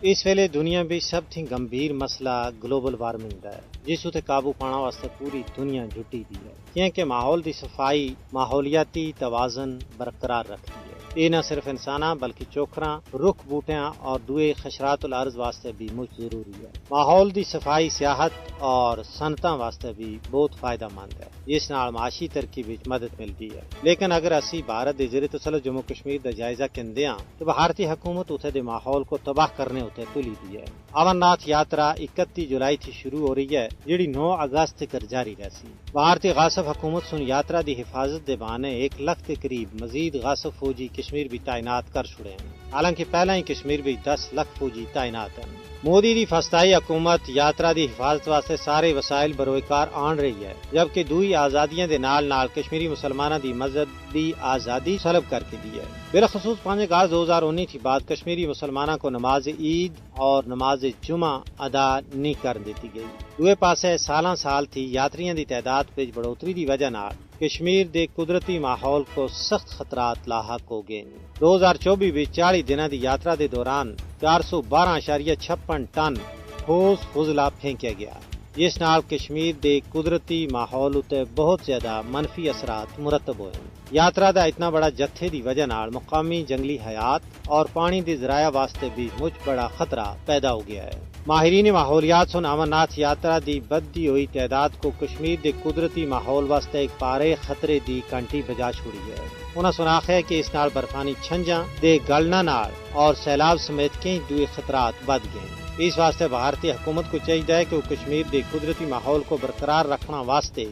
اس ویلے دنیا بھی سب تھی گمبھیر مسئلہ گلوبل وارمنگ ہے جس تے قابو پانا واسطے پوری دنیا جٹی دی ہے کیونکہ ماحول دی صفائی ماحولیاتی توازن برقرار رکھتی ہے۔ یہ نہ صرف انساناں بلکہ چوکھراں، رکھ بوٹیاں اور دوئے خشرات الارض واسطے بھی مجھ ضروری ہے۔ ماحول دی صفائی سیاحت اور صنعتاں واسطے بھی بہت فائدہ مند ہے جس نال معاشی ترقی وچ مدد ملتی ہے۔ لیکن اگر اسی بھارت دے زیر تسلط جموں کشمیر دا جائزہ کندے ہاں تو بھارتی حکومت اتھے دے ماحول کو تباہ کرنے اتھے تلی دی ہے۔ امرناتھ یاترا 31 جولائی تھی شروع ہو رہی ہے جیڑی 9 اگست تک جاری رہسی۔ بھارتی غاصب حکومت سن یاترا دی حفاظت دے بہانے 1 لاکھ کے قریب مزید غاصب فوجی کشمیر بھی تعینات کر چھڑے ہیں، حالانکہ پہلا ہی کشمیر بھی 10 لاکھ فوجی تعینات ہیں۔ مودی دی فسطائی حکومت یاترا دی حفاظت واسطے سارے وسائل بروئے کار آن رہی ہے، جبکہ دوئی آزادیاں دے نال نال کشمیری مسلمانہ دی مذہبی آزادی سلب کر کے دی ہے۔ بالخصوص 5 اگست 2019 تھی بعد کشمیری مسلمانہ کو نماز عید اور نماز جمعہ ادا نہیں کر دیتی گئی۔ دوئے پاسے سالاں سال تھی یاتریاں دی تعداد وچ بڑھوتری دی وجہ نال کشمیر دے قدرتی ماحول کو سخت خطرات لاحق ہو گئے۔ 2024 وچ 40 دنوں دی یاترا دے دوران 412.56 ٹن ٹھوس فضلہ پھینکیا گیا، جس نال کشمیر دے قدرتی ماحول اتے بہت زیادہ منفی اثرات مرتب ہوئے ہیں۔ یاترا دا اتنا بڑا جتھے دی وجہ نال مقامی جنگلی حیات اور پانی دے ذرائع واسطے بھی مجھ بڑا خطرہ پیدا ہو گیا ہے۔ ماہرین ماحولیات سن امرناتھ یاترا دی بدتی ہوئی تعداد کو کشمیر دے قدرتی ماحول واسطے ایک پارے خطرے دی گھنٹی بجا چھوڑی ہے۔ انہاں سناخ ہے کہ اس نال برفانی چھنجاں دے گلنا نال اور سیلاب سمیت کئی دوئے خطرات بد گئے۔ اس واسطے بھارتی حکومت کو چاہیے کہ وہ کشمیر دے قدرتی ماحول کو برقرار رکھنا واسطے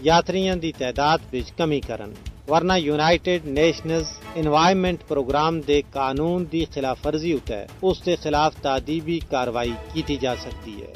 یاتریاں دی تعداد وچ کمی کرن، ورنہ یونائیٹڈ نیشنز انوائرمنٹ پروگرام دے قانون دی خلاف ورزی ہوتا ہے اس دے خلاف تعدیبی کاروائی کی جا سکتی ہے۔